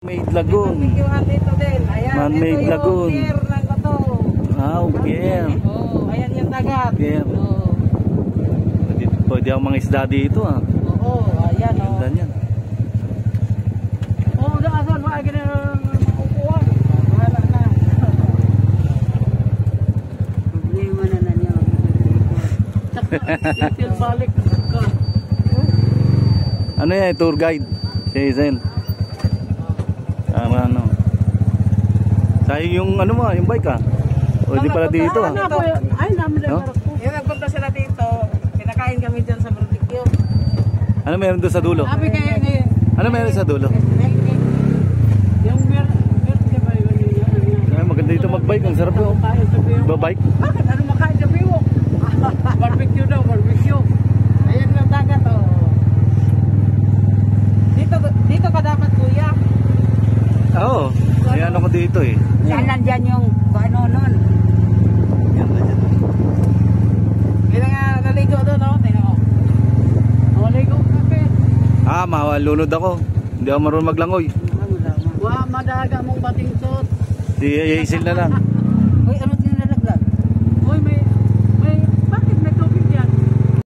Man-made lagoon. Barbecue dito din. Ayan, Man-made ito lagoon. yung pier ng bato. Okay. Oh, ayan yung dagat. Okay. Oh. Pwede ang mga isda dito ah. Oo, ayan oh. Ganda niyan. Oh, daasan mo ay ganun makukuhan. Wala na. Problema na niya. Titil balik ka. Ano yan, tour guide? Si Zen. Ano? Sayang yung ano mo, yung bike ah. Pwede pala dito ah. Ay, namin na No? yung nagpunta sila dito, kinakain kami dyan sa barbecue. Ano meron doon sa dulo? Sabi kaya ngayon. Ano meron sa dulo? Yung meron ba yun? Ay, maganda dito mag-bike. Ang sarap yun. Ba-bike? Bakit? Ano makain sa biwo? Barbecue daw, barbecue. Ayan yung dagat oh. Dito ka dapat kuya. Oo. May ano ko dito eh. Saan nandyan yung ano nun? Kaya nga naligo doon no? Tingnan mo. Naligo ka Ah, malunod ako. Hindi ako marunong maglangoy. Madaga mong bating suot. Si Hazel na lang. Uy, ano